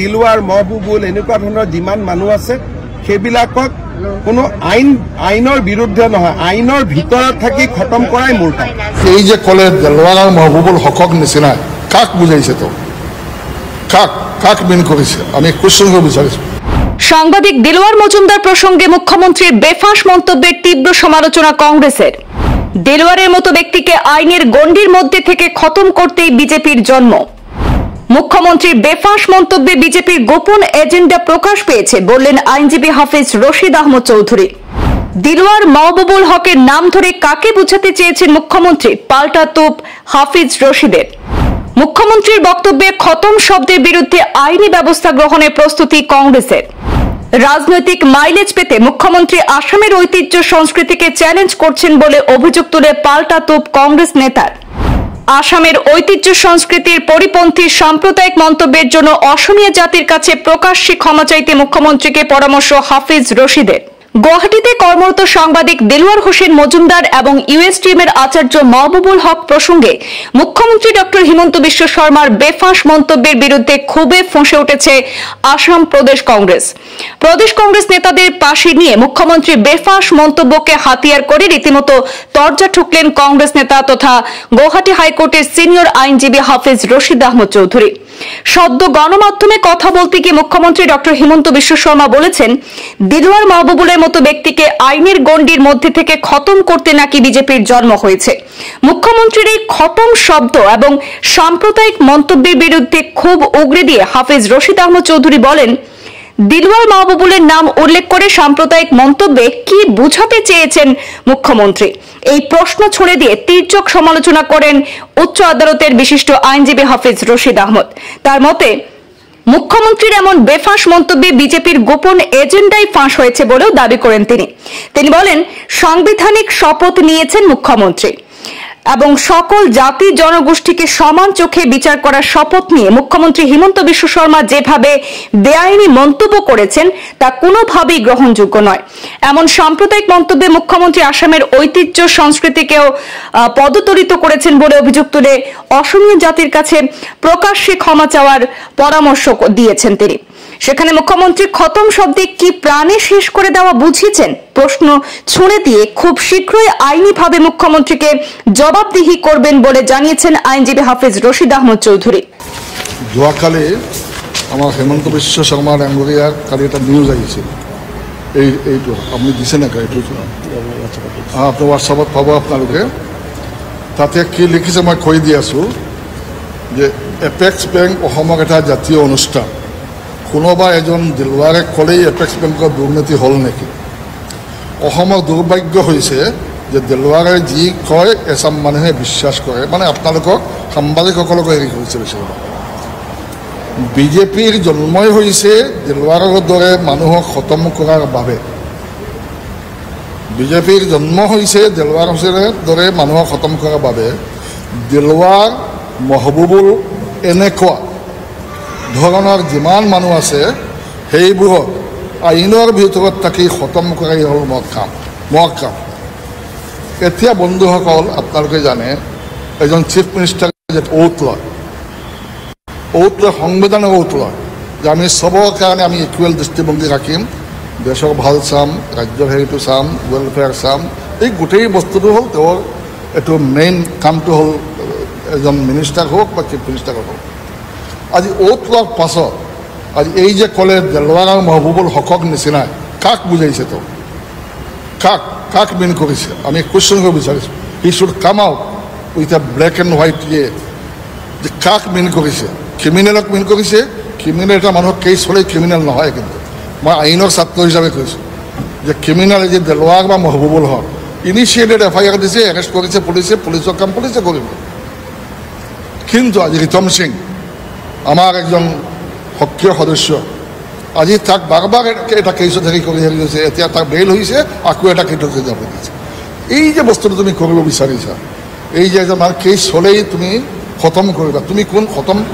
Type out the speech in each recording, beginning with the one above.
দিলৱাৰ মহবুবুল এনেকুৱা ধৰণৰ যিমান মানুহ আছে সেইবিলাকক কোনো আইনৰ বিৰুদ্ধে নহয়, আইনৰ ভিতৰত থাকি খতম কৰাই মোৰ কাম। এই যে কলে দিলৱাৰ আৰু মহবুবুল হকক নিচিনা কাক বুঝাইছে তো, কাক মিন করেছে? আমি কোশ্চেন করতে বিচারিছি। সাংবাদিক দিলওয়ার মজুমদার প্রসঙ্গে মুখ্যমন্ত্রীর বেফাঁস মন্তব্যের তীব্র সমালোচনা কংগ্রেসের। দিলওয়ারের মতো ব্যক্তিকে আইনের গণ্ডির মধ্যে থেকে খতম করতেই বিজেপির জন্ম। মুখ্যমন্ত্রীর বেফাঁস মন্তব্যে বিজেপির গোপন এজেন্ডা প্রকাশ পেয়েছে বললেন আইনজীবী হাফিজ রশিদ আহমদ চৌধুরী। দিলওয়ার মহবুবুল হকের নাম ধরে কাকে বোঝাতে চেয়েছেন মুখ্যমন্ত্রী, পাল্টা তোপ হাফিজ রশিদের। মুখ্যমন্ত্রীর বক্তব্যে খতম শব্দের বিরুদ্ধে আইনি ব্যবস্থা গ্রহণের প্রস্তুতি কংগ্রেসের। রাজনৈতিক মাইলেজ পেতে মুখ্যমন্ত্রী আসামের ঐতিহ্য সংস্কৃতিকে চ্যালেঞ্জ করছেন বলে অভিযোগ তুলে পাল্টা তোপ কংগ্রেস নেতার। আসামের ঐতিহ্য সংস্কৃতির পরিপন্থী সাম্প্রদায়িক মন্তব্যের জন্য অসমীয়া জাতির কাছে প্রকাশ্যে ক্ষমা চাইতে মুখ্যমন্ত্রীকে পরামর্শ হাফিজ রশিদের। গুয়াহাটিতে কর্মরত সাংবাদিক দিলওয়ার হোসেন মজুমদার এবং ইউএসটিএম এর আচার্য মহবুবুল হক প্রসঙ্গে মুখ্যমন্ত্রী ডক্টর হিমন্ত বিশ্ব শর্মার বেফাঁস মন্তব্যের বিরুদ্ধে ক্ষোভে ফুঁসে উঠেছে আসাম প্রদেশ কংগ্রেস। প্রদেশ কংগ্রেস নেতাদের পাশে নিয়ে মুখ্যমন্ত্রীর বেফাঁস মন্তব্যকে হাতিয়ার করে রীতিমতো তরজা ঠুকলেন কংগ্রেস নেতা তথা গুয়াহাটি হাইকোর্টের সিনিয়র আইনজীবী হাফিজ রশিদ আহমদ চৌধুরী। সদ্য গণমাধ্যমে কথা বলতে গিয়ে মুখ্যমন্ত্রী ডক্টর হিমন্ত বিশ্ব শর্মা বলেছেন, দিলওয়ার মহবুবুলের মতো ব্যক্তিকে আইনের গণ্ডির মধ্যে থেকে খতম করতে নাকি বিজেপির জন্ম হয়েছে। মুখ্যমন্ত্রীর এই খতম শব্দ এবং সাম্প্রদায়িক মন্তব্যের বিরুদ্ধে ক্ষোভ উগরে দিয়ে হাফিজ রশিদ আহমদ চৌধুরী বলেন, দিলওয়ার মহবুবুলের নাম উল্লেখ করে সাম্প্রদায়িক মন্তব্যে কি বুঝাতে চেয়েছেন মুখ্যমন্ত্রী, এই প্রশ্ন ছুড়ে দিয়ে তীর্যক সমালোচনা করেন উচ্চ আদালতের বিশিষ্ট আইনজীবী হাফিজ রশিদ আহমদ। তার মতে মুখ্যমন্ত্রীর এমন বেফাঁস মন্তব্যে বিজেপির গোপন এজেন্ডাই ফাঁস হয়েছে বলেও দাবি করেন তিনি বলেন, সাংবিধানিক শপথ নিয়েছেন মুখ্যমন্ত্রী এবং সকল জাতি জনগোষ্ঠীকে সমান চোখে বিচার করার শপথ নিয়ে মুখ্যমন্ত্রী হিমন্ত বিশ্ব শর্মা যেভাবে বেআইনি মন্তব্য করেছেন তা কোনোভাবেই গ্রহণযোগ্য নয়। এমন সাম্প্রদায়িক মন্তব্যে মুখ্যমন্ত্রী আসামের ঐতিহ্য সংস্কৃতিকেও পদতলিত করেছেন বলে অভিযোগ তুলে অসমীয়া জাতির কাছে প্রকাশ্যে ক্ষমা চাওয়ার পরামর্শ দিয়েছেন তিনি। সেখানে মুখ্যমন্ত্রী খতম শব্দে কি প্রাণে শেষ করে দেওয়া বুঝিয়েছেন প্রশ্ন ছুঁড়ে দিয়ে খুব শীঘ্রই আইনিভাবে মুখ্যমন্ত্রীকে জবাবদিহি করবেন বলে জানিয়েছেন আইনজীবী হাফিজ রশিদ আহমদ চৌধুরী। যোৱাকালি আমার হেমন্ত বিশ্ব শর্মার এমরিয়ার কালি একটা নিউজ আহিছিল, এইটো আপনি দিছে না? এইটো আপনার হোয়াটসঅ্যাপত পাব আপনালোকে। তাতে কি লিখিছে মই কৈ দি আছো যে এপেক্স বেংক অসমৰ এটা জাতীয় অনুষ্ঠান। কোনোবা এজন দিলৱাৰে ক'লেই এপেক্স বেংকৰ দুৰ্নীতি হ'ল নেকি? অসমৰ দুৰ্ভাগ্য হৈছে যে দিলৱাৰে যি কয় এচাম মানুহে বিশ্বাস কৰে, মানে আপোনালোকক সাংবাদিকসকলকো হেৰি কৰিছে বেছিভাগ। বিজেপিৰ জন্মই হৈছে দিলৱাৰৰ দৰে মানুহক খতম কৰাৰ বাবে। বিজেপিৰ জন্ম হৈছে দিলৱাৰ হুছেইনৰ দৰে মানুহক খতম কৰাৰ বাবে। দিলৱাৰ মহবুবুল এনেকুৱা ধৰণৰ যিমান মানুহ আছে সেইবোৰক আইনৰ ভিতৰত থাকি খতম কৰাই হ'ল মোৰ কাম। এতিয়া বন্ধুসকল, আপোনালোকে জানে এজন চিফ মিনিষ্টাৰে যে ওথ লয়, সংবিধানৰ ওথ লয় যে আমি চবৰ কাৰণে আমি ইকুৱেল দৃষ্টিভংগী ৰাখিম, দেশৰ ভাল চাম, ৰাজ্যৰ হেৰিটো চাম, ৱেলফেয়াৰ চাম। এই গোটেই বস্তুটো হ'ল তেওঁৰ এইটো মেইন কামটো হ'ল এজন মিনিষ্টাৰ হওক বা চিফ মিনিষ্টাৰ হওক। আজি ওথ লোৱাৰ পাছত আজি এই যে ক'লে দিলৱাৰ আৰু মহবুবুল হকক নিচিনাই কাক বুজাইছে তো, কাক মিন কৰিছে? আমি কুৱেশ্যন কৰিব বিচাৰিছোঁ। He should come out with a black and white ইয়ে যে কাক মিন কৰিছে। ক্ৰিমিনেলক মিন কৰিছে। ক্ৰিমিনেল এটা মানুহক কেছ হ'লে ক্ৰিমিনেল নহয়, কিন্তু মই আইনৰ ছাত্ৰ হিচাপে কৈছোঁ যে ক্ৰিমিনেল যে দিলৱাৰ বা মহবুবুল হক ইনিচিয়েটেড FIR দিছে, এৰেষ্ট কৰিছে পুলিচে, পুলিচৰ কাম পুলিচে কৰিব। কিন্তু আজি ৰিতম সিং আমাৰ একজন সক্ৰিয় সদস্য, আজি তাক বাৰ বাৰ এটা কেছত হেৰি গৈছে, এতিয়া তাক বেইল হৈছে, আকৌ এটা কেছত যাব দিছে। এই যে বস্তুটো তুমি কৰিব বিচাৰিছা, এই যে এজন কেছ হ'লেই তুমি খতম কৰিবা, তুমি কোন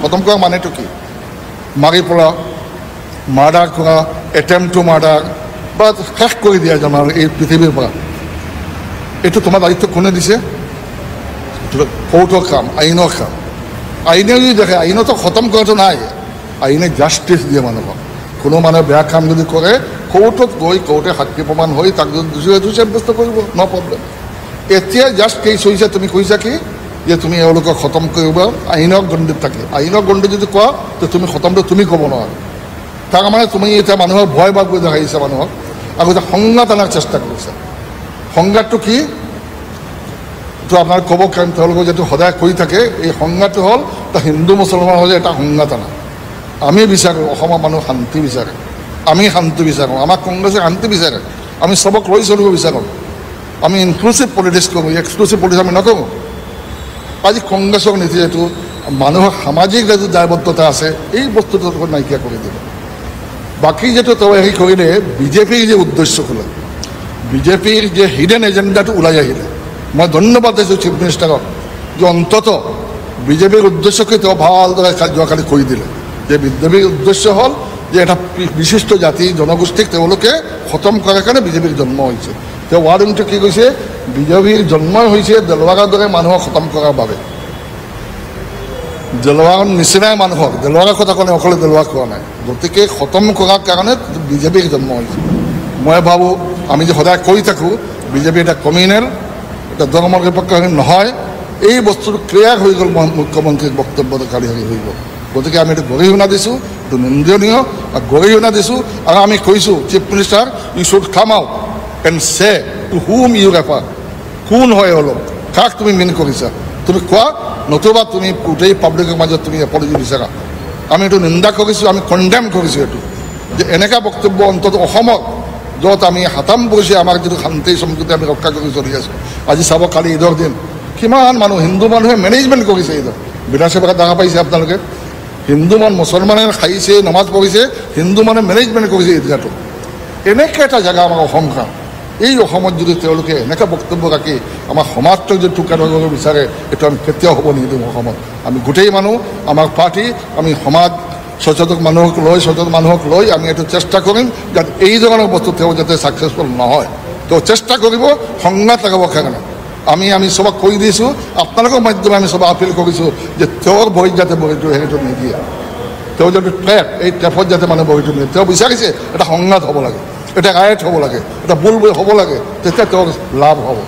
খতম কৰা মানেটো কি? মাৰি পৰা, মাৰ্ডাৰ কৰা, এটেম্প টু মাৰ্ডাৰ বা শেষ কৰি দিয়া এজন এই পৃথিৱীৰ পৰা, এইটো তোমাৰ দায়িত্ব কোনে দিছে? কোৰ্টৰ কাম, আইনৰ কাম। আইনে যদি দেখে আইনতো খতম কৰাটো নাই, আইনে জাষ্টিছ দিয়ে মানুহক। কোনো মানুহে বেয়া কাম যদি কৰে কোৰ্টত গৈ কোৰ্টে সাক্ষী প্ৰমাণ হৈ তাক যদি দোষী সাব্যস্ত কৰিব, ন' প্ৰব্লেম। এতিয়া জাষ্ট কেছ হৈছে, তুমি কৈছা কি যে তুমি এওঁলোকক খতম কৰিব আইনৰ গণ্ডিত থাকি। আইনৰ গণ্ডিত যদি কোৱা তো তুমি খতমটো তুমি ক'ব নোৱাৰা। তাৰ মানে তুমি এতিয়া মানুহৰ ভয় ভাৱ কৰি দেখাইছা মানুহক, আৰু এতিয়া সংঘাত অনাৰ চেষ্টা কৰিছা। সংঘাতটো কি তো আপোনাৰ ক'ব কাৰণ তেওঁলোকে যিটো সদায় কৰি থাকে, এই সংঘাতটো হ'ল এটা হিন্দু মুছলমান হ'লে এটা সংঘাত অনা। আমি বিচাৰোঁ অসমৰ মানুহ শান্তি বিচাৰে, আমি শান্তি বিচাৰোঁ, আমাক কংগ্ৰেছে শান্তি বিচাৰে, আমি চবক লৈ চলিব বিচাৰোঁ, আমি ইনক্লুচিভ পলিটিক্স কৰোঁ, এক্সক্লুচিভ পলিটিক্স আমি নকৰোঁ। আজি কংগ্ৰেছৰ নীতি এইটো মানুহৰ সামাজিক যিটো দায়বদ্ধতা আছে এই বস্তুটো নাইকিয়া কৰি দিব। বাকী যিটো তেওঁ হেৰি কৰিলে বিজেপিৰ যে উদ্দেশ্য খোলা, বিজেপিৰ যে হিডেন এজেণ্ডাটো ওলাই আহিলে, মই ধন্যবাদ দিছোঁ চিফ মিনিষ্টাৰক যে অন্তত বিজেপিৰ উদ্দেশ্যকে তেওঁ ভালদৰে যোৱাকালি কৰি দিলে। যে বিজেপিৰ উদ্দেশ্য হ'ল যে এটা বিশিষ্ট জাতি জনগোষ্ঠীক তেওঁলোকে খতম কৰাৰ কাৰণে বিজেপিৰ জন্ম হৈছে। তেওঁ ৱাৰ্ডিংটো কি কৈছে, বিজেপিৰ জন্মই হৈছে দেলৱাৰৰ দৰে মানুহক খতম কৰাৰ বাবে। দেলৱাৰৰ নিচিনাই মানুহক, দেলৱাৰৰ কথা ক'লে অকলে দেলৱাৰ কোৱা নাই, গতিকে খতম কৰাৰ কাৰণে বিজেপিৰ জন্ম হৈছে। মই ভাবোঁ আমি যে সদায় কৈ থাকোঁ বিজেপি এটা কমিউনেল, এটা ধৰ্মনিৰপেক্ষ নহয়, এই বস্তুটো ক্লিয়াৰ হৈ গ'ল মুখ্যমন্ত্ৰীৰ বক্তব্যটো কালি হেৰি হৈ গ'ল। গতিকে আমি এইটো গৰিহণা দিছোঁ, এইটো নিন্দনীয় গৰিহণা দিছোঁ। আৰু আমি কৈছোঁ chief minister you should come out and say to whom you refer, কোন হয় অলপ, কাক তুমি মিন কৰিছা, তুমি কোৱা, নতুবা তুমি গোটেই পাব্লিকৰ মাজত তুমি এপলজি বিচাৰা। আমি এইটো নিন্দা কৰিছোঁ, আমি কণ্ডেম কৰিছোঁ এইটো, যে এনেকুৱা বক্তব্য অন্তত অসমত য'ত আমি হাতাম পৰিছে আমাৰ যিটো শান্তি সম্প্ৰীতি আমি ৰক্ষা কৰি চলি আছোঁ। আজি চাব কালি ঈদৰ দিন কিমান মানুহ, হিন্দু মানুহে মেনেজমেণ্ট কৰিছে ঈদৰ, বিধানসভাত দেখা পাইছে আপোনালোকে, হিন্দু মুছলমানে খাইছে, নমাজ পঢ়িছে, হিন্দু মানুহে মেনেজমেণ্ট কৰিছে ঈদগাহটো। এনেকৈ এটা জেগা আমাৰ অসমখন, এই অসমত যদি তেওঁলোকে এনেকৈ বক্তব্য ৰাখি আমাৰ সমাজটোক যদি টুকা ধৰিব বিচাৰে, এইটো আমি কেতিয়াও হ'ব নিদিওঁ অসমত। আমি গোটেই মানুহ, আমাৰ পাৰ্টি, আমি সমাজ সচেতন মানুহক লৈ আমি এইটো চেষ্টা কৰিম যাতে এই ধৰণৰ বস্তু তেওঁ যাতে ছাকচেছফুল নহয়। তেওঁ চেষ্টা কৰিব সংঘাত লগাবৰ কাৰণে। আমি চবক কৈ দিছোঁ, আপোনালোকৰ মাধ্যমে আমি চব আপিল কৰিছোঁ যে তেওঁৰ ভৰিত যাতে ভৰিটো হেৰিটো নিদিয়ে, তেওঁ যদি ট্ৰেপ, এই ট্ৰেপত যাতে মানুহ ভৰিটো নিদিয়ে। তেওঁ বিচাৰিছে এটা সংঘাত হ'ব লাগে, এটা ৰাইট হ'ব লাগে, এটা বুল হ'ব লাগে, তেতিয়া তেওঁৰ লাভ হ'ব।